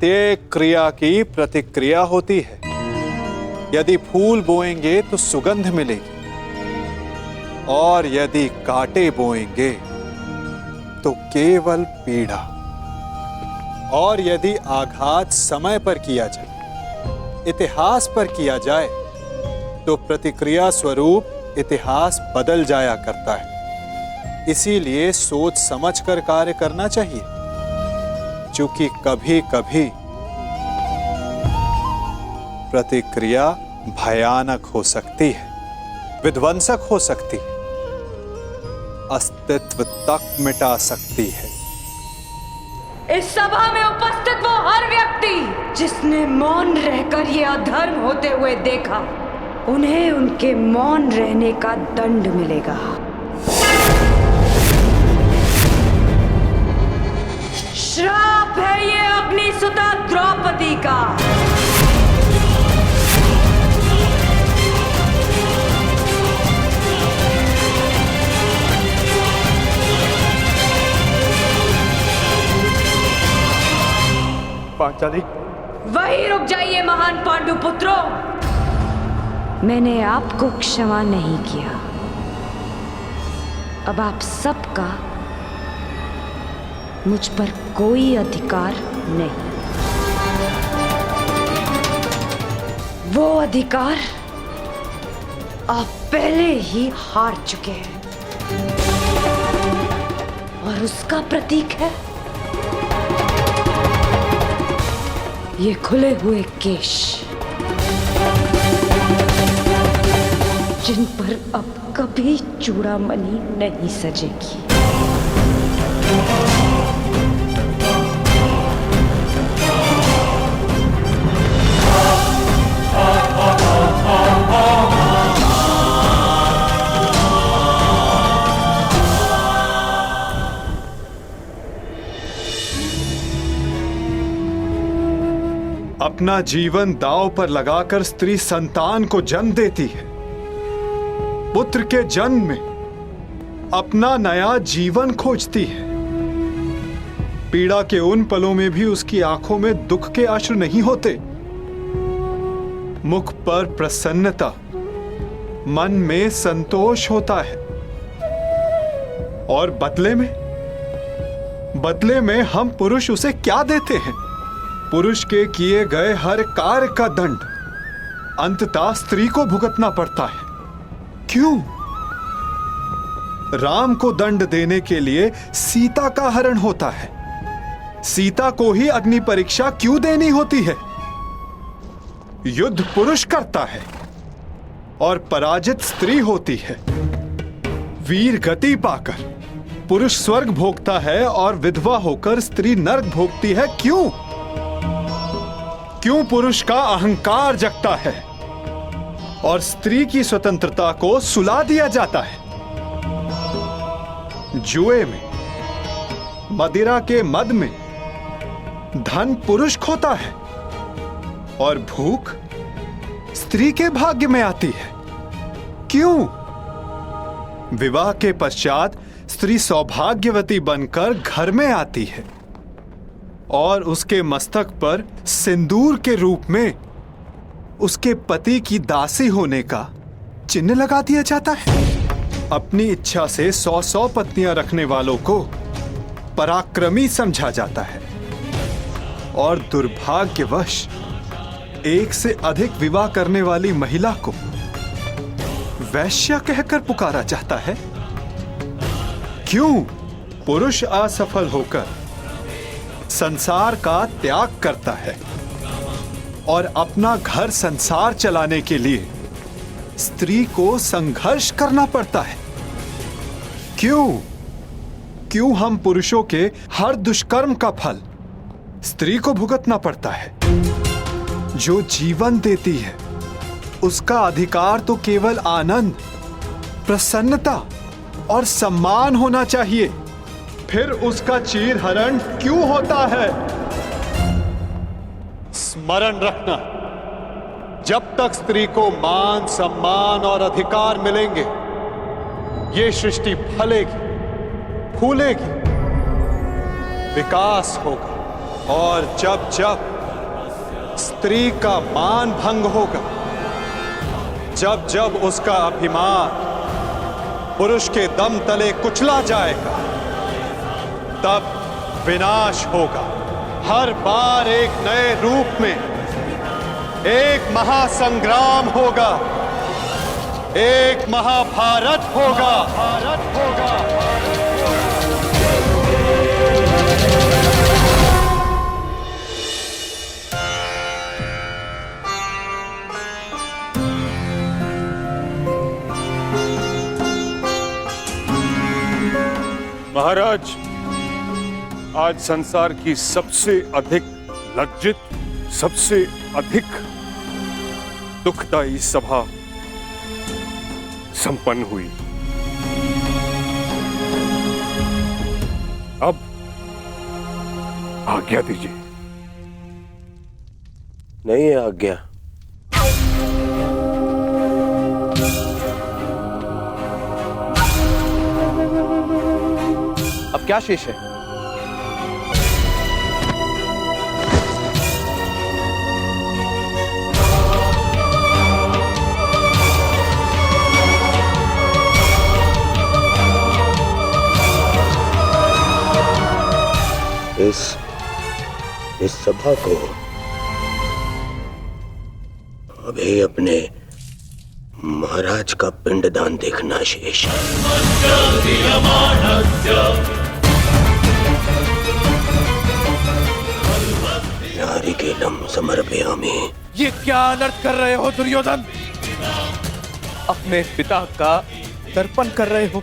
प्रत्येक क्रिया की प्रतिक्रिया होती है। यदि फूल बोएंगे तो सुगंध मिलेगी, और यदि कांटे बोएंगे तो केवल पीड़ा। और यदि आघात समय पर किया जाए, इतिहास पर किया जाए, तो प्रतिक्रिया स्वरूप इतिहास बदल जाया करता है। इसीलिए सोच समझकर कार्य करना चाहिए, क्योंकि कभी कभी प्रतिक्रिया भयानक हो सकती है, विध्वंसक हो सकती है, अस्तित्व तक मिटा सकती है। इस सभा में उपस्थित वो हर व्यक्ति जिसने मौन रहकर ये अधर्म होते हुए देखा, उन्हें उनके मौन रहने का दंड मिलेगा। श्राप है ये अग्निसुता द्रौपदी का। पांचाली, वही रुक जाइए महान पांडु पुत्रों। मैंने आपको क्षमा नहीं किया, अब आप सबका मुझ पर कोई अधिकार नहीं। वो अधिकार आप पहले ही हार चुके हैं, और उसका प्रतीक है ये खुले हुए केश, जिन पर अब कभी चूड़ामणि नहीं सजेगी। अपना जीवन दांव पर लगाकर स्त्री संतान को जन्म देती है। पुत्र के जन्म में अपना नया जीवन खोजती है। पीड़ा के उन पलों में भी उसकी आंखों में दुख के अश्रु नहीं होते। मुख पर प्रसन्नता, मन में संतोष होता है। और बदले में हम पुरुष उसे क्या देते हैं? पुरुष के किए गए हर कार्य का दंड अंततः स्त्री को भुगतना पड़ता है। क्यों? राम को दंड देने के लिए सीता का हरण होता है। सीता को ही अग्नि परीक्षा क्यों देनी होती है? युद्ध पुरुष करता है और पराजित स्त्री होती है। वीर गति पाकर पुरुष स्वर्ग भोगता है और विधवा होकर स्त्री नरक भोगती है। क्यों पुरुष का अहंकार जगता है और स्त्री की स्वतंत्रता को सुला दिया जाता है? जुए में, मदिरा के मद में धन पुरुष खोता है और भूख स्त्री के भाग्य में आती है। क्यों? विवाह के पश्चात स्त्री सौभाग्यवती बनकर घर में आती है और उसके मस्तक पर सिंदूर के रूप में उसके पति की दासी होने का चिन्ह लगा दिया जाता है। अपनी इच्छा से 100 पत्नियां रखने वालों को पराक्रमी समझा जाता है और दुर्भाग्यवश एक से अधिक विवाह करने वाली महिला को वैश्या कहकर पुकारा जाता है। क्यों? पुरुष असफल होकर संसार का त्याग करता है और अपना घर संसार चलाने के लिए स्त्री को संघर्ष करना पड़ता है। क्यों हम पुरुषों के हर दुष्कर्म का फल स्त्री को भुगतना पड़ता है? जो जीवन देती है उसका अधिकार तो केवल आनंद, प्रसन्नता और सम्मान होना चाहिए। फिर उसका चीरहरण क्यों होता है? स्मरण रखना, जब तक स्त्री को मान, सम्मान और अधिकार मिलेंगे, ये सृष्टि फलेगी, फूलेगी, विकास होगा। और जब जब स्त्री का मान भंग होगा, जब जब उसका अभिमान पुरुष के दम तले कुचला जाएगा, तब विनाश होगा। हर बार एक नए रूप में एक महासंग्राम होगा, एक महाभारत होगा। भारत होगा। महाराज, आज संसार की सबसे अधिक लज्जित, सबसे अधिक दुखदायी सभा संपन्न हुई। अब आज्ञा दीजिए। नहीं है आज्ञा। अब क्या शेष है? इस सभा को अभी अपने महाराज का पिंडदान देखना शेष है। नारिकेलम समर्पयामि। ये क्या अनर्थ कर रहे हो दुर्योधन? अपने पिता का तर्पण कर रहे हो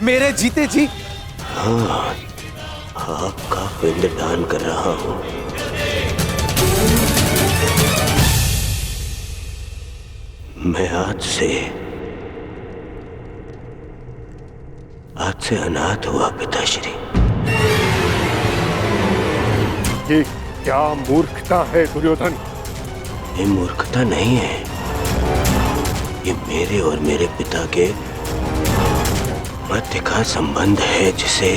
मेरे जीते जी? हाँ, आपका पिंडदान कर रहा हूं। मैं आज से अनाथ हुआ पिताश्री। ये क्या मूर्खता है दुर्योधन? ये मूर्खता नहीं है, ये मेरे और मेरे पिता के मध्य का संबंध है, जिसे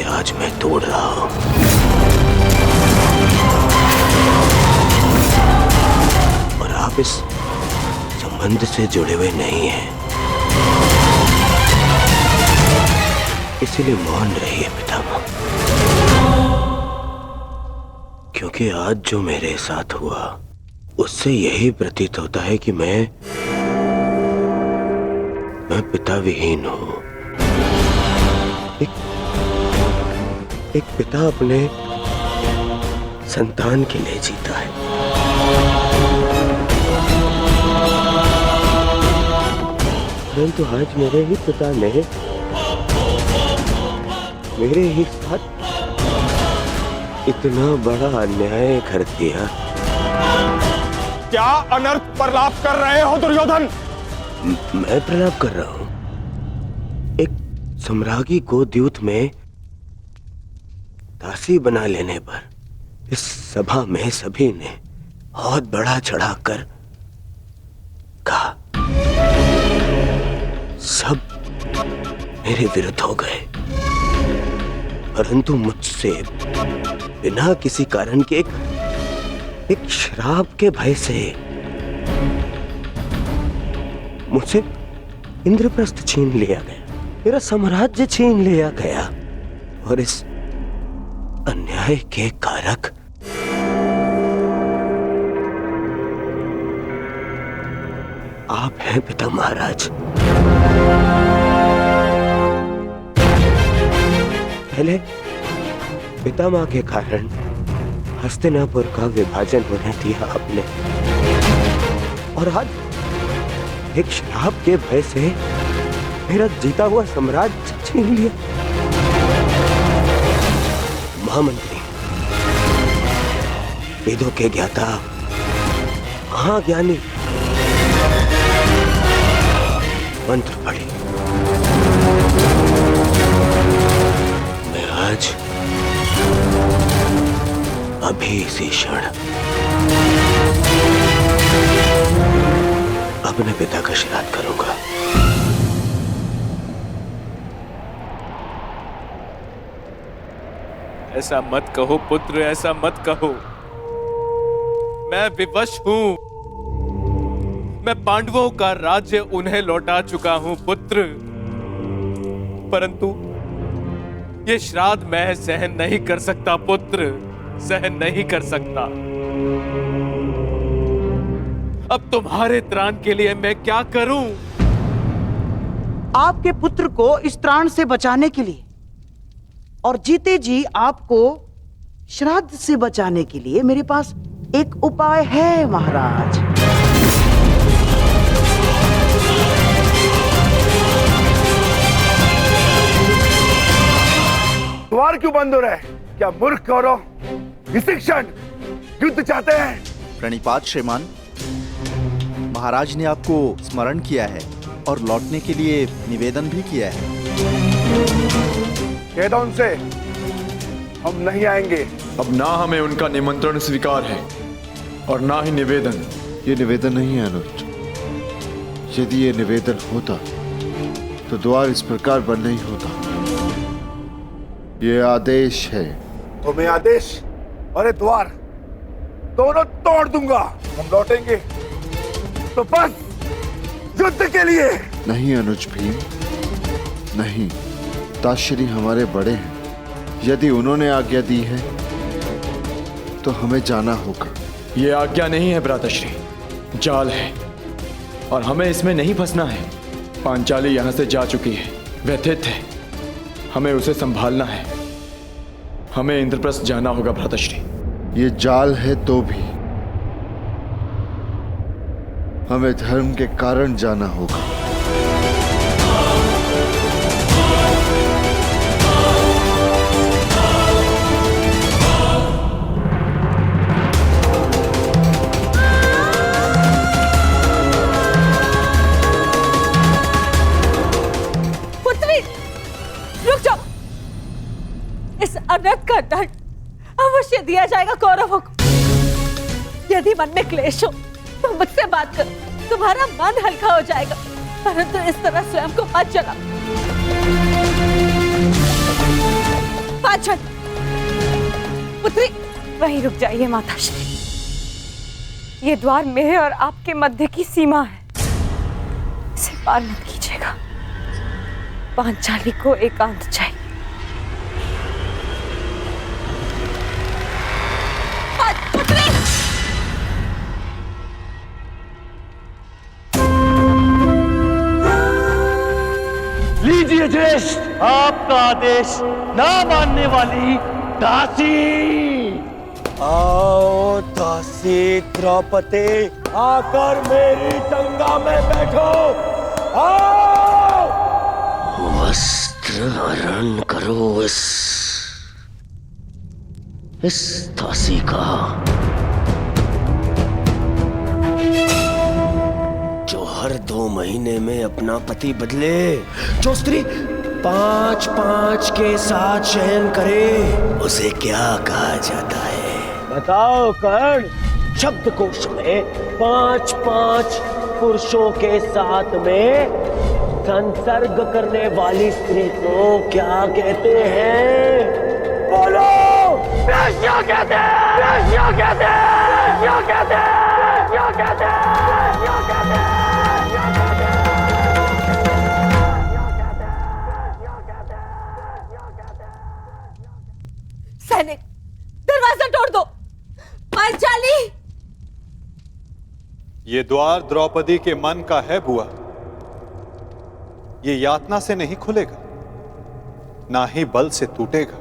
आज मैं तोड़ रहा हूं। और आप इस संबंध से जुड़े हुए नहीं हैं, इसीलिए मौन रहिए पितामह। क्योंकि आज जो मेरे साथ हुआ, उससे यही प्रतीत होता है कि मैं पिता विहीन हूं। एक पिता अपने संतान के लिए जीता है। परंतु आज मेरे ही पिता ने मेरे ही साथ इतना बड़ा अन्याय कर दिया। क्या अनर्थ प्रलाप कर रहे हो दुर्योधन? मैं प्रलाप कर रहा हूं। एक सम्राज्ञी को द्यूत में दासी बना लेने पर इस सभा में सभी ने बहुत बड़ा चढ़ाकर कहा। सब मेरे विरुद्ध हो गए, परंतु मुझसे बिना किसी कारण के एक श्राप के भय से मुझसे इंद्रप्रस्थ छीन लिया गया, मेरा साम्राज्य छीन लिया गया। और इस अन्याय के कारक आप हैं पिता महाराज। पहले पितामह के कारण हस्तिनापुर का विभाजन होने दिया आपने, और आज एक श्राप के भय से मेरा जीता हुआ साम्राज्य छीन लिया। महामंत्री, वेदों के ज्ञाता, महाज्ञानी, मंत्र पढ़े। मैं आज अभी इसी क्षण अपने पिता का श्राद्ध करूंगा। ऐसा मत कहो पुत्र, ऐसा मत कहो। मैं विवश हूं। मैं पांडवों का राज्य उन्हें लौटा चुका हूं पुत्र, परंतु ये श्राद्ध मैं सहन नहीं कर सकता पुत्र, सहन नहीं कर सकता। अब तुम्हारे त्राण के लिए मैं क्या करूं? आपके पुत्र को इस त्राण से बचाने के लिए और जीते जी आपको श्राद्ध से बचाने के लिए मेरे पास एक उपाय है महाराज। द्वार क्यों बंद हो रहा है? क्या मूर्ख कौरव इसी क्षण युद्ध चाहते हैं? प्रणिपात श्रीमान, महाराज ने आपको स्मरण किया है और लौटने के लिए निवेदन भी किया है। कह दो उनसे हम नहीं आएंगे। अब ना हमें उनका निमंत्रण स्वीकार है और ना ही निवेदन। ये निवेदन नहीं है अनुज। यदि ये निवेदन होता तो द्वार इस प्रकार बंद नहीं होता। ये आदेश है। तुम्हें आदेश और ये द्वार दोनों तोड़ दूंगा। हम लौटेंगे तो बस युद्ध के लिए। नहीं अनुज भीम, नहीं। ताश्री हमारे बड़े हैं। यदि उन्होंने आज्ञा दी है तो हमें जाना होगा। ये आज्ञा नहीं है भ्राताश्री, जाल है और हमें इसमें नहीं फंसना है। पांचाली यहां से जा चुकी है, व्यथित है। हमें उसे संभालना है। हमें इंद्रप्रस्थ जाना होगा भ्राताश्री। ये जाल है तो भी हमें धर्म के कारण जाना होगा। पुत्री, रुक जाओ। इस अनर्थ का दंड अवश्य दिया जाएगा कौरवों को। यदि मन में क्लेश हो तो मुझसे बात करो, तुम्हारा मन हल्का हो जाएगा, परंतु इस तरह स्वयं को मत जलाओ। पांचन, पुत्री वहीं रुक जाइए माताश्री। ये द्वार मेरे और आपके मध्य की सीमा है, इसे पार मत कीजिएगा। पांचाली को एकांत चाहिए। लीजिए ज्येष्ठ आपका आदेश ना मानने वाली दासी। आओ दासी द्रौपदी, आकर मेरी गंगा में बैठो। आओ। वस्त्र हरण करो इस दासी का, जो हर 2 महीने में अपना पति बदले, जो स्त्री 5-5 के साथ शयन करे, उसे क्या कहा जाता है? बताओ कर्ण। शब्दकोश में 5-5 पुरुषों के साथ में संसर्ग करने वाली स्त्री को क्या कहते हैं? बोलो। वेश्या कहते हैं, वेश्या कहते हैं, वेश्या कहते हैं, वेश्या कहते हैं, वेश्या कहते हैं। सैनिक, दरवाजा तोड़ दो। पांचाली, ये द्वार द्रौपदी के मन का है बुआ। ये यातना से नहीं खुलेगा, ना ही बल से टूटेगा।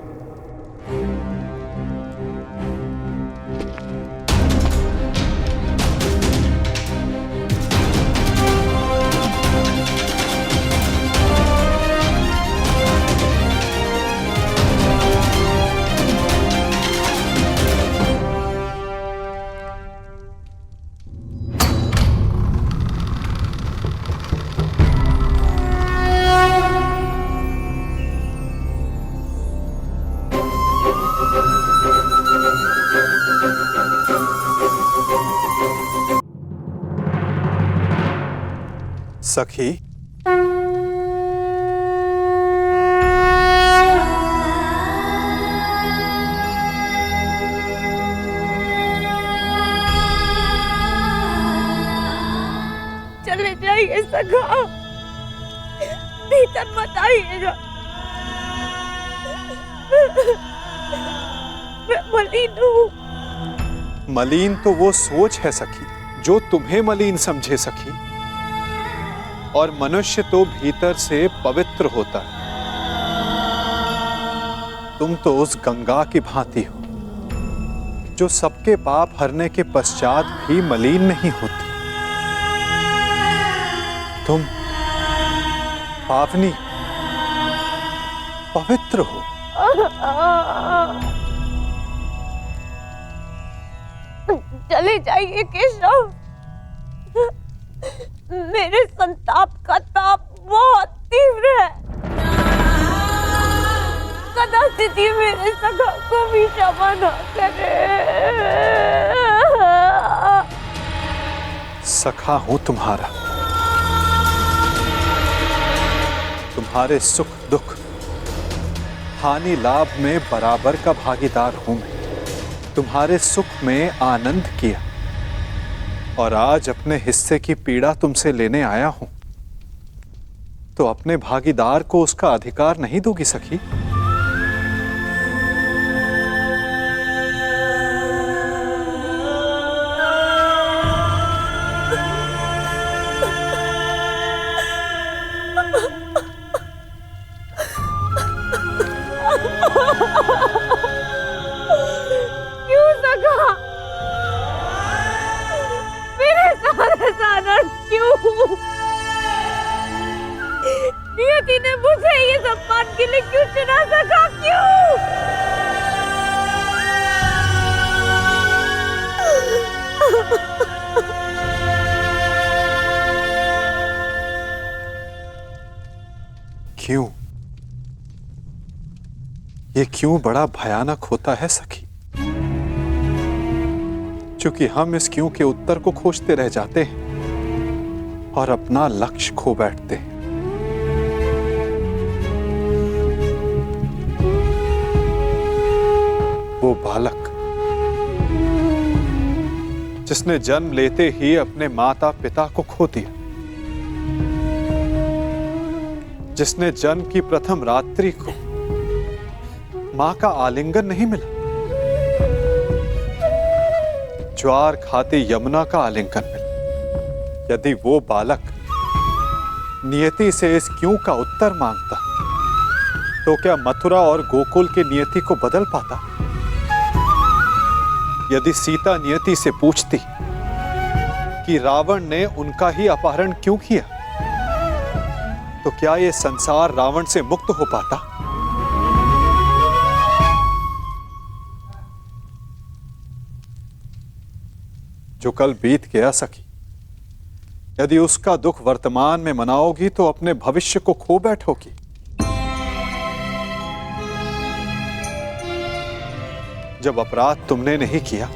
सखी, सका, भीतर मत आइएगा। मैं मलिन हूँ। मलिन तो वो सोच है सखी जो तुम्हें मलिन समझे सखी, और मनुष्य तो भीतर से पवित्र होता है। तुम तो उस गंगा की भांति हो जो सबके पाप हरने के पश्चात भी मलिन नहीं होती। तुम पावनी पवित्र हो। चले जाइए केशव, मेरे संताप का ताप बहुत तीव्र है। कदाचित ये मेरे सखा को भी क्षमा न करे। सखा हूं तुम्हारा, तुम्हारे सुख दुख हानि लाभ में बराबर का भागीदार हूं मैं। तुम्हारे सुख में आनंद किया और आज अपने हिस्से की पीड़ा तुमसे लेने आया हूं, तो अपने भागीदार को उसका अधिकार नहीं दोगी सखी? क्यों सखा, मेरे सारे सानंद क्यों? नियति ने मुझे ये सम्मान के लिए क्यों चुना सका, क्यों? क्यों? ये क्यों बड़ा भयानक होता है सखी, क्योंकि हम इस क्यों के उत्तर को खोजते रह जाते हैं और अपना लक्ष्य खो बैठते हैं। वो बालक जिसने जन्म लेते ही अपने माता पिता को खो दिया, जिसने जन्म की प्रथम रात्रि को मां का आलिंगन नहीं मिला, ज्वार खाती यमुना का आलिंगन मिला। यदि वो बालक नियति से इस क्यों का उत्तर मांगता, तो क्या मथुरा और गोकुल की नियति को बदल पाता? यदि सीता नियति से पूछती कि रावण ने उनका ही अपहरण क्यों किया, तो क्या ये संसार रावण से मुक्त हो पाता? जो कल बीत गया सखी, यदि उसका दुख वर्तमान में मनाओगी तो अपने भविष्य को खो बैठोगी। जब अपराध तुमने नहीं किया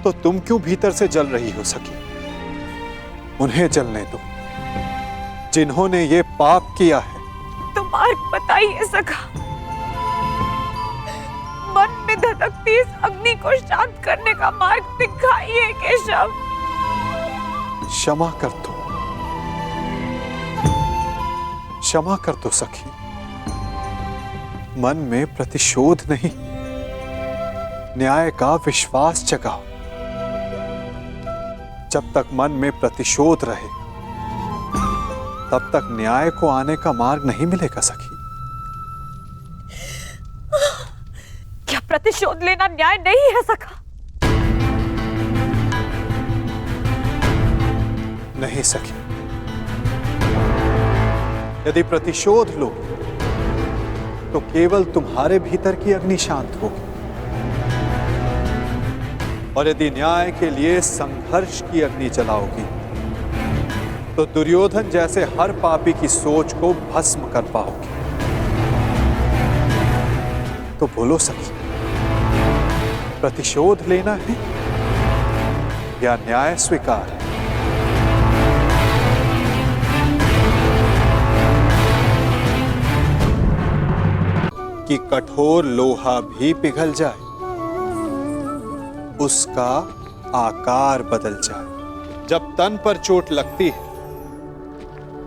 तो तुम क्यों भीतर से जल रही हो सखी? उन्हें जलने दो जिन्होंने ये पाप किया है। तो मार्ग बताइए सखा, मन में धधकती इस अग्नि को शांत करने का मार्ग दिखाइए केशव। क्षमा कर दो, क्षमा कर दो सखी। मन में प्रतिशोध नहीं, न्याय का विश्वास जगाओ। जब तक मन में प्रतिशोध रहे तब तक न्याय को आने का मार्ग नहीं मिलेगा सखी। क्या प्रतिशोध लेना न्याय नहीं है सखा? नहीं सखी, यदि प्रतिशोध लो तो केवल तुम्हारे भीतर की अग्नि शांत होगी, और यदि न्याय के लिए संघर्ष की अग्नि जलाओगी तो दुर्योधन जैसे हर पापी की सोच को भस्म कर पाओगी। तो बोलो सखी, प्रतिशोध लेना है या न्याय स्वीकार है? कि कठोर लोहा भी पिघल जाए, उसका आकार बदल जाए। जब तन पर चोट लगती है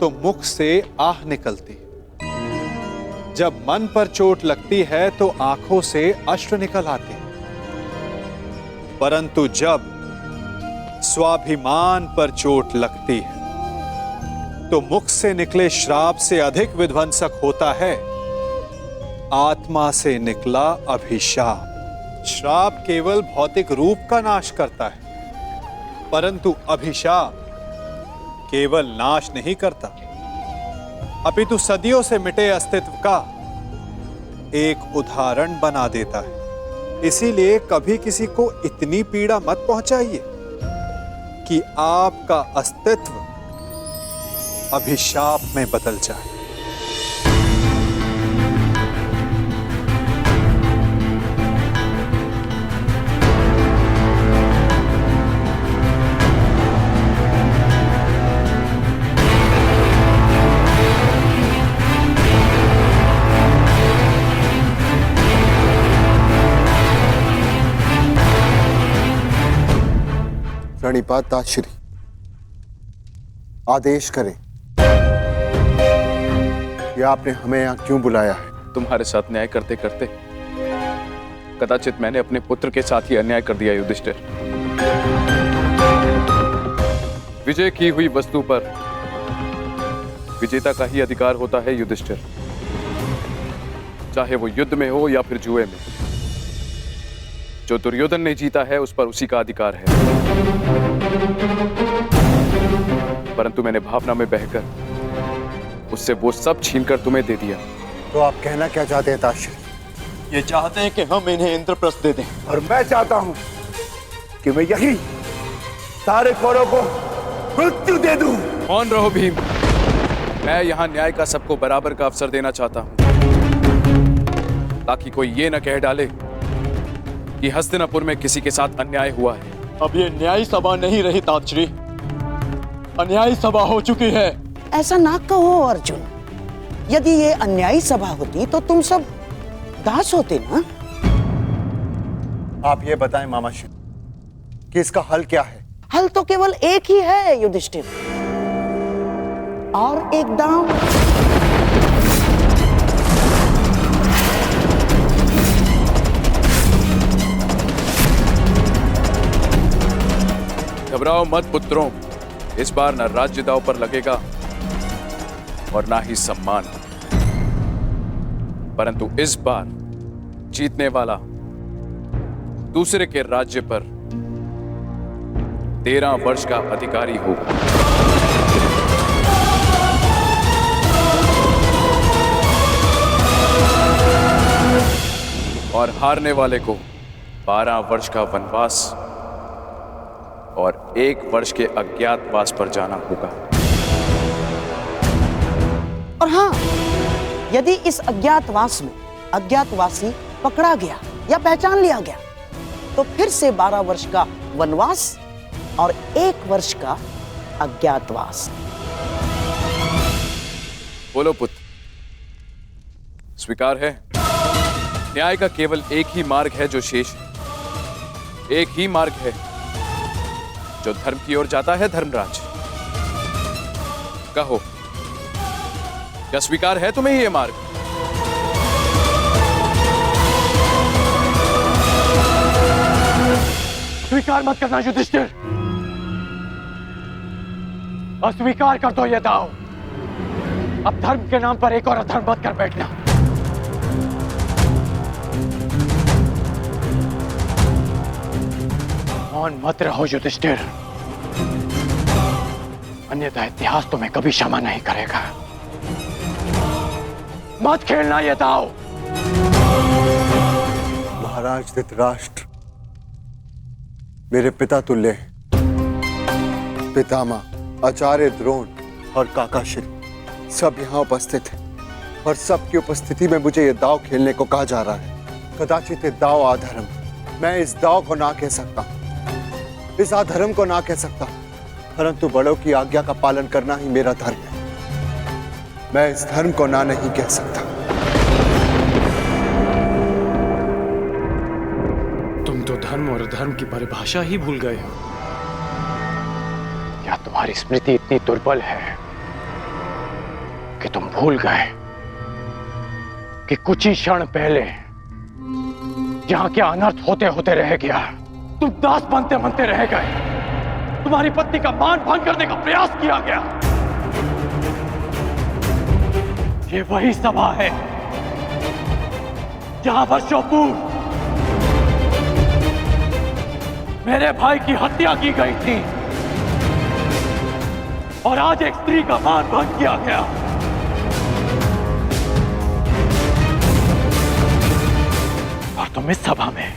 तो मुख से आह निकलती है। जब मन पर चोट लगती है तो आंखों से अश्रु निकल आते हैं। परंतु जब स्वाभिमान पर चोट लगती है तो मुख से निकले श्राप से अधिक विध्वंसक होता है आत्मा से निकला अभिशाप। श्राप केवल भौतिक रूप का नाश करता है, परंतु अभिशाप केवल नाश नहीं करता, अपितु सदियों से मिटे अस्तित्व का एक उदाहरण बना देता है। इसीलिए कभी किसी को इतनी पीड़ा मत पहुंचाइए कि आपका अस्तित्व अभिशाप में बदल जाए। प्रणिपात ताश्री, आदेश करें कि आपने हमें यहाँ क्यों बुलाया है? तुम्हारे साथ न्याय करते करते कदाचित मैंने अपने पुत्र के साथ ही अन्याय कर दिया युधिष्ठिर। विजय की हुई वस्तु पर विजेता का ही अधिकार होता है युधिष्ठिर, चाहे वो युद्ध में हो या फिर जुए में। जो दुर्योधन ने जीता है उस पर उसी का अधिकार है, परंतु मैंने भावना में बहकर उससे वो सब छीनकर तुम्हें दे दिया। तो आप कहना क्या चाहते हैं ताश्री? ये चाहते हैं कि हम इन्हें इंद्रप्रस्थ दे दें। और मैं चाहता हूं कि मैं यही सारे कौरवों को मृत्यु दे दूं। मौन रहो भीम, मैं यहाँ न्याय का सबको बराबर का अवसर देना चाहता हूँ, ताकि कोई ये न कह डाले कि हस्तिनापुर में किसी के साथ अन्याय हुआ है। अब ये न्याय सभा नहीं रही ताश्री, अन्याय सभा हो चुकी है। ऐसा ना कहो अर्जुन, यदि ये अन्यायी सभा होती तो तुम सब दास होते ना। आप ये बताएं मामाश्री कि इसका हल क्या है? हल तो केवल एक ही है युधिष्ठिर, और एक दांव। घबराओ मत पुत्रों, इस बार न राज्य दांव पर लगेगा और ना ही सम्मान, परंतु इस बार जीतने वाला दूसरे के राज्य पर 13 वर्ष का अधिकारी होगा। और हारने वाले को 12 वर्ष का वनवास और 1 वर्ष के अज्ञातवास पर जाना होगा। और हाँ, यदि इस अज्ञातवास में अज्ञातवासी पकड़ा गया या पहचान लिया गया तो फिर से 12 वर्ष का वनवास और 1 वर्ष का अज्ञातवास। बोलो पुत्र, स्वीकार है? न्याय का केवल एक ही मार्ग है जो शेष है, एक ही मार्ग है जो धर्म की ओर जाता है धर्मराज। कहो, क्या स्वीकार है तुम्हें ये मार्ग? स्वीकार मत करना युधिष्ठिर, अस्वीकार कर दो ये दांव। अब धर्म के नाम पर एक और अधर्म मत कर बैठना। मौन मत रहो युधिष्ठिर, अन्यथा इतिहास तुम्हें कभी क्षमा नहीं करेगा। मत खेलना ये दांव। महाराज धृतराष्ट्र मेरे पिता तुल्य हैं। पितामह, आचार्य द्रोण और काका श्री सब यहाँ उपस्थित हैं और सबकी उपस्थिति में मुझे ये दांव खेलने को कहा जा रहा है। कदाचित ये दांव अधर्म, मैं इस दांव को ना कह सकता, इस अधर्म को ना कह सकता, परंतु बड़ों की आज्ञा का पालन करना ही मेरा धर्म है। मैं इस धर्म को ना नहीं कह सकता। तुम तो धर्म और अधर्म की परिभाषा ही भूल गए हो। क्या तुम्हारी स्मृति इतनी दुर्बल है कि तुम भूल गए कि कुछ ही क्षण पहले यहां क्या अनर्थ होते होते रह गया। तुम दास बनते बनते रह गए। तुम्हारी पत्नी का मान भंग करने का प्रयास किया गया। ये वही सभा है जहां वर्षों पूर्व मेरे भाई की हत्या की गई थी और आज एक स्त्री का मान भंग किया गया। और तुम इस सभा में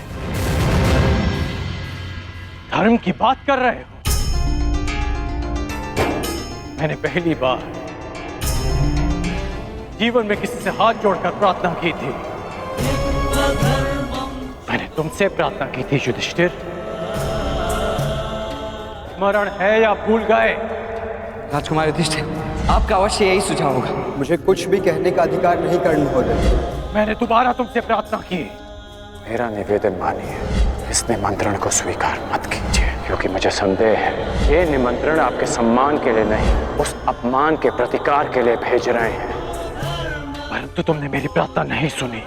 धर्म की बात कर रहे हो। मैंने पहली बार जीवन में किसी से हाथ जोड़कर प्रार्थना की थी। मैंने तुमसे प्रार्थना की थी युधिष्ठिर। स्मरण है या भूल गए? राजकुमार युधिष्ठिर, आपका अवश्य यही सुझाव होगा। मुझे कुछ भी कहने का अधिकार नहीं कर्ण महोदय। मैंने दोबारा तुमसे प्रार्थना की। मेरा निवेदन मानिए, इस निमंत्रण को स्वीकार मत कीजिए, क्योंकि मुझे संदेह है ये निमंत्रण आपके सम्मान के लिए नहीं, उस अपमान के प्रतिकार के लिए भेज रहे हैं। परंतु तुमने मेरी प्रार्थना नहीं सुनी,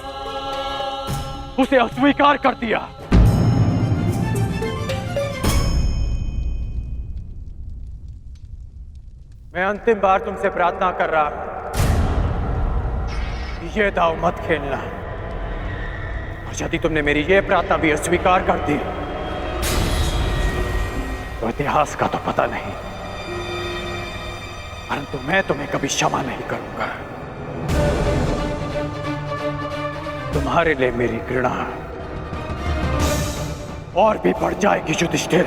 उसे अस्वीकार कर दिया। मैं अंतिम बार तुमसे प्रार्थना कर रहा हूं, ये दाव मत खेलना। और यदि तुमने मेरी ये प्रार्थना भी अस्वीकार कर दी तो इतिहास का तो पता नहीं, परंतु मैं तुम्हें कभी क्षमा नहीं करूंगा। तुम्हारे लिए मेरी घृणा और भी बढ़ जाएगी युधिष्ठिर।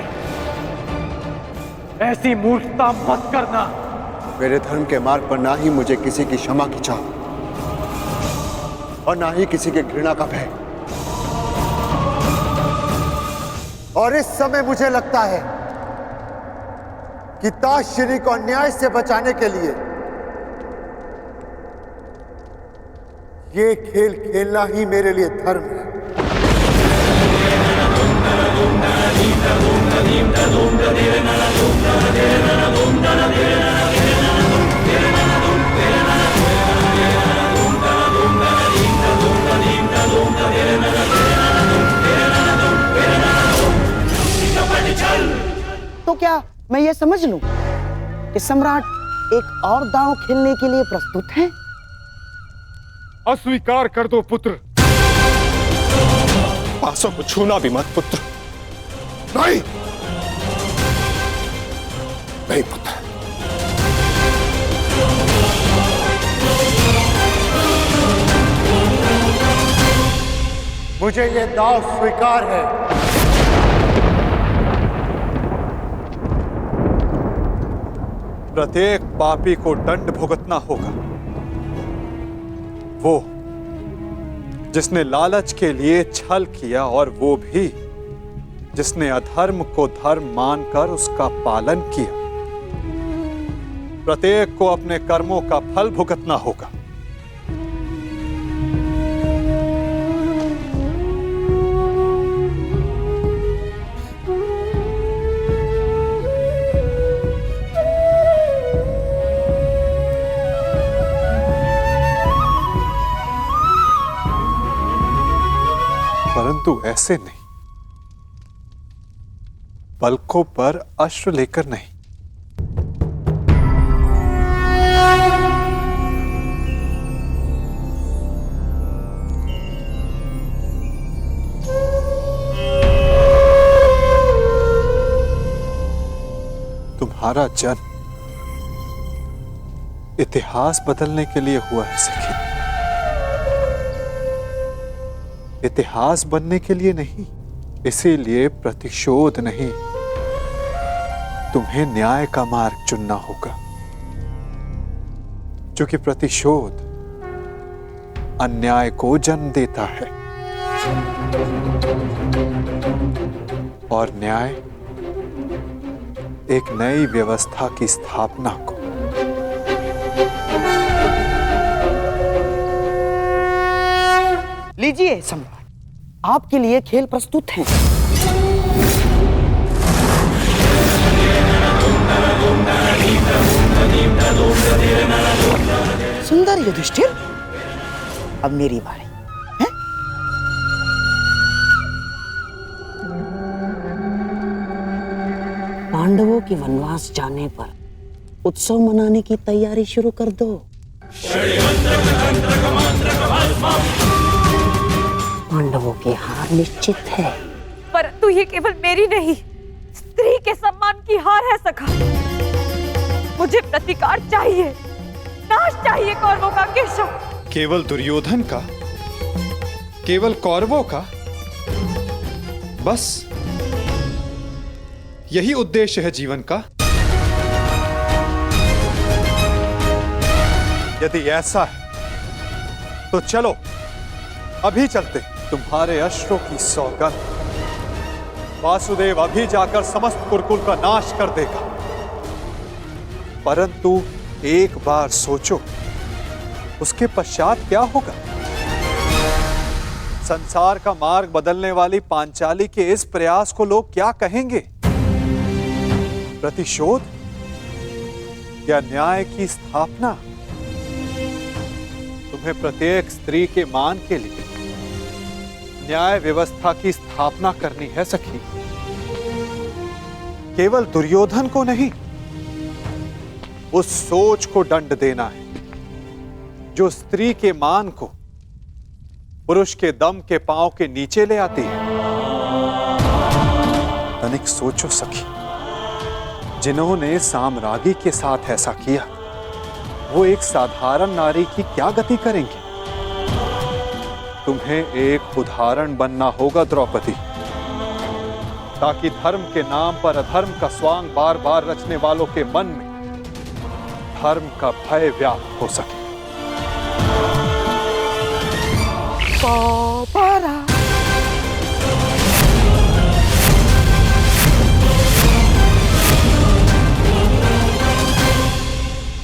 ऐसी मूर्खता मत करना। मेरे धर्म के मार्ग पर ना ही मुझे किसी की क्षमा की चाह और ना ही किसी के घृणा का भय। और इस समय मुझे लगता है कि ताशरी को अन्याय से बचाने के लिए ये खेल खेलना ही मेरे लिए धर्म है। तो क्या मैं ये समझ लूं कि सम्राट एक और दांव खेलने के लिए प्रस्तुत हैं? अस्वीकार कर दो पुत्र। पासों को छूना भी मत पुत्र। नहीं नहीं पुत्र। मुझे ये दाव स्वीकार है। प्रत्येक पापी को दंड भुगतना होगा। वो जिसने लालच के लिए छल किया, और वो भी जिसने अधर्म को धर्म मानकर उसका पालन किया। प्रत्येक को अपने कर्मों का फल भुगतना होगा। परंतु ऐसे नहीं, पलकों पर अश्रु लेकर नहीं। तुम्हारा जन्म इतिहास बदलने के लिए हुआ है सखी, इतिहास बनने के लिए नहीं। इसीलिए प्रतिशोध नहीं, तुम्हें न्याय का मार्ग चुनना होगा, क्योंकि प्रतिशोध अन्याय को जन्म देता है और न्याय एक नई व्यवस्था की स्थापना को। लीजिए सम्राट, आपके लिए खेल प्रस्तुत हैं। सुंदर युधिष्ठिर, अब मेरी बारी है। पांडवों के वनवास जाने पर उत्सव मनाने की तैयारी शुरू कर दो। पांडवों की हार निश्चित है। परंतु ये केवल मेरी नहीं, स्त्री के सम्मान की हार है सखा। मुझे प्रतिकार चाहिए, नाश चाहिए कौरवों का केशव। केवल दुर्योधन का, केवल कौरवों का, बस यही उद्देश्य है जीवन का। यदि ऐसा है तो चलो अभी चलते। तुम्हारे अश्रों की सौगंध वासुदेव अभी जाकर समस्त कुरुकुल का नाश कर देगा। परंतु एक बार सोचो, उसके पश्चात क्या होगा? संसार का मार्ग बदलने वाली पांचाली के इस प्रयास को लोग क्या कहेंगे? प्रतिशोध या न्याय की स्थापना? तुम्हें प्रत्येक स्त्री के मान के लिए न्याय व्यवस्था की स्थापना करनी है सखी। केवल दुर्योधन को नहीं, उस सोच को दंड देना है जो स्त्री के मान को पुरुष के दम के पांव के नीचे ले आती है। तनिक सोचो सखी, जिन्होंने साम्राज्ञी के साथ ऐसा किया, वो एक साधारण नारी की क्या गति करेंगे? तुम्हें एक उदाहरण बनना होगा द्रौपदी, ताकि धर्म के नाम पर अधर्म का स्वांग बार बार रचने वालों के मन में धर्म का भय व्याप्त हो सके।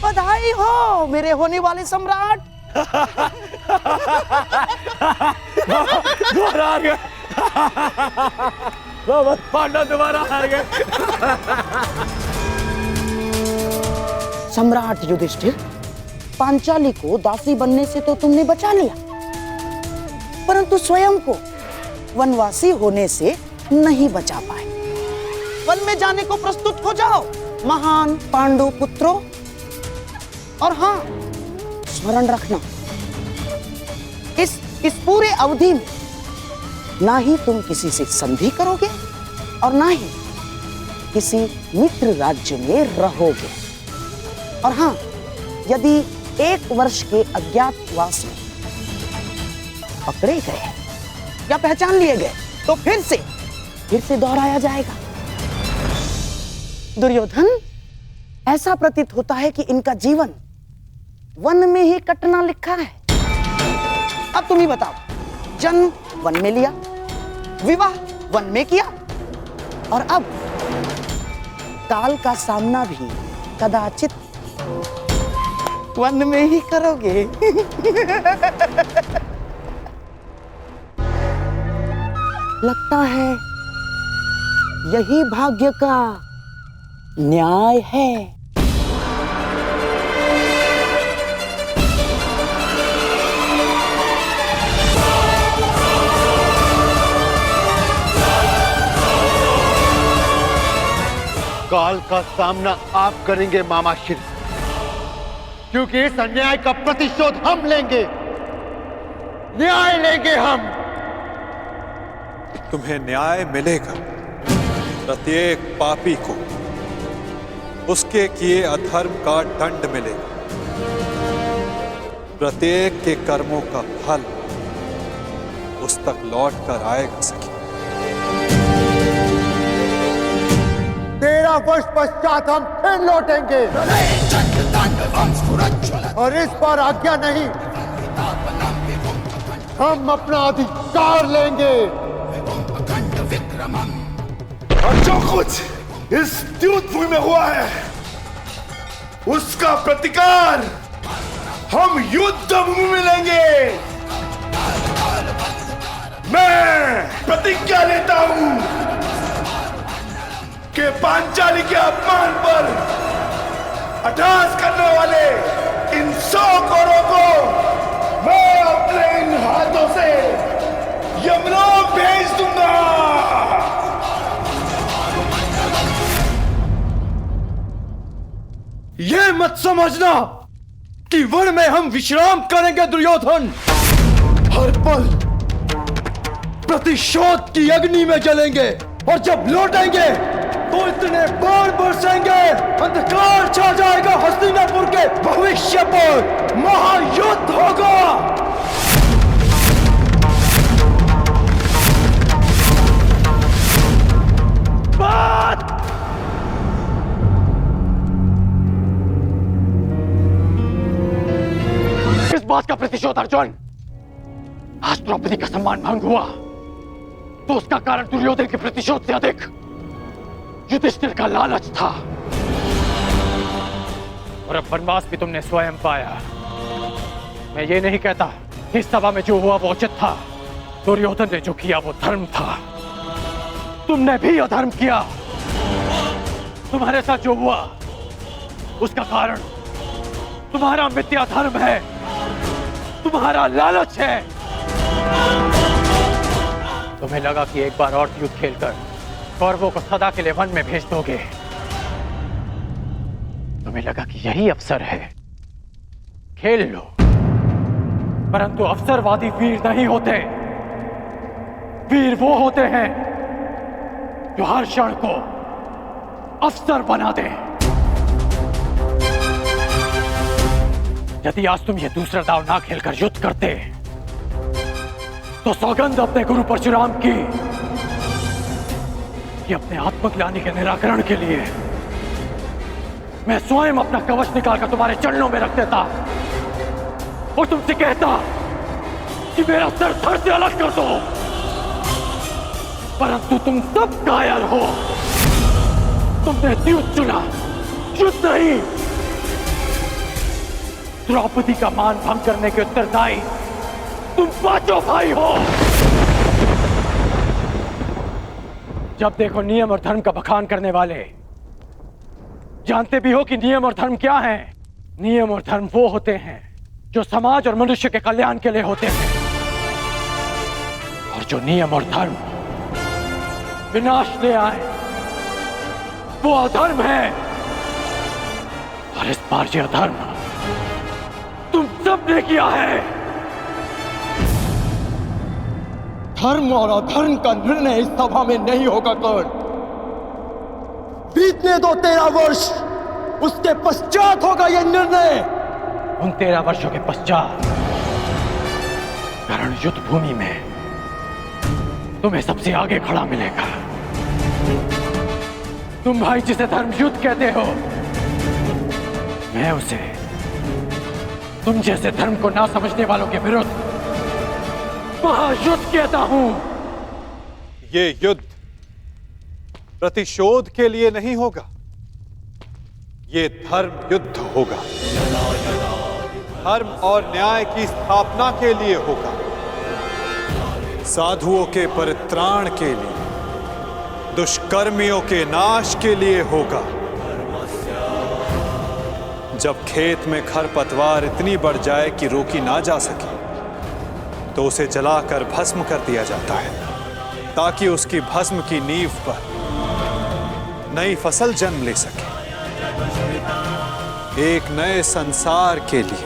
बधाई हो मेरे होने वाले सम्राट। दोबारा हार गए। पांडव दोबारा हार गए। सम्राट युधिष्ठिर, पांचाली को दासी बनने से तो तुमने बचा लिया, परंतु स्वयं को वनवासी होने से नहीं बचा पाए। वन में जाने को प्रस्तुत हो जाओ महान पांडु पुत्रों। और हां, स्मरण रखना, इस पूरे अवधि में ना ही तुम किसी से संधि करोगे और ना ही किसी मित्र राज्य में रहोगे। और हां, यदि 1 वर्ष के अज्ञातवास में पकड़े गए या पहचान लिए गए तो फिर से दोहराया जाएगा। दुर्योधन, ऐसा प्रतीत होता है कि इनका जीवन वन में ही कटना लिखा है। अब तुम ही बताओ, जन्म वन में लिया, विवाह वन में किया, और अब काल का सामना भी कदाचित वन में ही करोगे। लगता है यही भाग्य का न्याय है। काल का सामना आप करेंगे मामा श्री, क्योंकि इस अन्याय का प्रतिशोध हम लेंगे, न्याय लेंगे हम। तुम्हें न्याय मिलेगा। प्रत्येक पापी को उसके किए अधर्म का दंड मिलेगा। प्रत्येक के कर्मों का फल उस तक लौट कर आएगा सखी। 13 वर्ष पश्चात हम फिर लौटेंगे, और इस बार आज्ञा नहीं, हम अपना अधिकार लेंगे। और जो कुछ इस द्यूतभूमि में हुआ है, उसका प्रतिकार हम युद्ध भूमि में लेंगे। मैं प्रतिज्ञा लेता हूं कि पांचाली के अपमान पर अट्टहास करने वाले इन 100 कौरों को मैं अपने इन हाथों से यमलोक भेज दूंगा। ये मत समझना कि वन में हम विश्राम करेंगे दुर्योधन। हर पल प्रतिशोध की अग्नि में जलेंगे और जब लौटेंगे तो इतने बाण बरसेंगे, अंधकार छा जाएगा हस्तिनापुर के भविष्य पर। महायुद्ध होगा। किस बात का प्रतिशोध अर्जुन? आज द्रौपदी का सम्मान भंग हुआ तो उसका कारण दुर्योधन के प्रतिशोध से अधिक युधिष्ठिर का लालच था। और अब वनवास भी तुमने स्वयं पाया। मैं ये नहीं कहता कि इस सभा में जो हुआ वो उचित था। दुर्योधन ने जो किया वो धर्म था। तुमने भी अधर्म किया। तुम्हारे साथ जो हुआ उसका कारण तुम्हारा मिथ्या धर्म है, तुम्हारा लालच है। तुम्हें लगा कि एक बार और युद्ध खेलकर कौरवों को सदा के लिए वन में भेज दोगे। तुम्हें लगा कि यही अवसर है, खेल लो। परंतु अवसरवादी वीर नहीं होते। वीर वो होते हैं जो हर क्षण को अवसर बना दे। यदि आज तुम ये दूसरा दांव ना खेलकर युद्ध करते तो सौगंध अपने गुरु परशुराम की कि अपने आत्मग्लानि के निराकरण के लिए मैं स्वयं अपना कवच निकालकर तुम्हारे चरणों में रख देता और तुमसे कहता कि मेरा सर धड़ से अलग कर दो। परंतु तुम सब कायर हो। तुमने युद्ध चुना, युद्ध नहीं। द्रौपदी का मान भंग करने के उत्तरदायी तुम पांचों भाई हो। जब देखो नियम और धर्म का बखान करने वाले। जानते भी हो कि नियम और धर्म क्या है? नियम और धर्म वो होते हैं जो समाज और मनुष्य के कल्याण के लिए होते हैं, और जो नियम और धर्म विनाश ले आए वो अधर्म है। और इस बार ये अधर्म तुम सबने किया है। धर्म और अधर्म का निर्णय इस सभा में नहीं होगा कर्ण। बीतने दो 13 वर्ष, उसके पश्चात होगा यह निर्णय। उन 13 वर्षों के पश्चात कर्ण युद्ध भूमि में तुम्हें सबसे आगे खड़ा मिलेगा। तुम भाई जिसे धर्म युद्ध कहते हो, मैं उसे तुम जैसे धर्म को ना समझने वालों के विरुद्ध महायुद्ध कहता हूं। ये युद्ध प्रतिशोध के लिए नहीं होगा, ये धर्म युद्ध होगा। धर्म और न्याय की स्थापना के लिए होगा, साधुओं के परित्राण के लिए, दुष्कर्मियों के नाश के लिए होगा। जब खेत में खरपतवार इतनी बढ़ जाए कि रोकी ना जा सके तो उसे जलाकर भस्म कर दिया जाता है, ताकि उसकी भस्म की नींव पर नई फसल जन्म ले सके। एक नए संसार के लिए,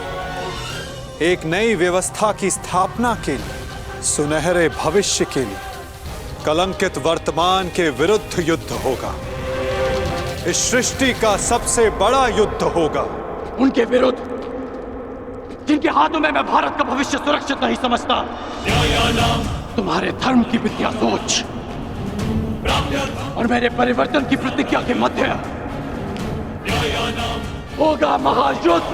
एक नई व्यवस्था की स्थापना के लिए, सुनहरे भविष्य के लिए, कलंकित वर्तमान के विरुद्ध युद्ध होगा। इस सृष्टि का सबसे बड़ा युद्ध होगा। उनके विरुद्ध जिनके हाथों में मैं भारत का भविष्य सुरक्षित नहीं समझता। तुम्हारे धर्म की विद्या सोच और मेरे परिवर्तन की प्रतिज्ञा के मध्य होगा महायुद्ध,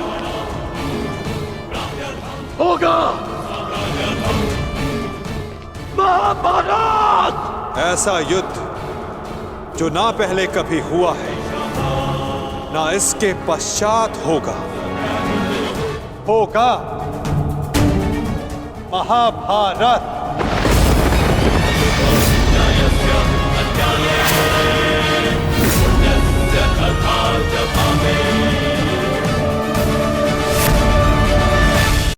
होगा महाभारत। ऐसा युद्ध जो ना पहले कभी हुआ है, ना इसके पश्चात होगा। होगा महाभारत।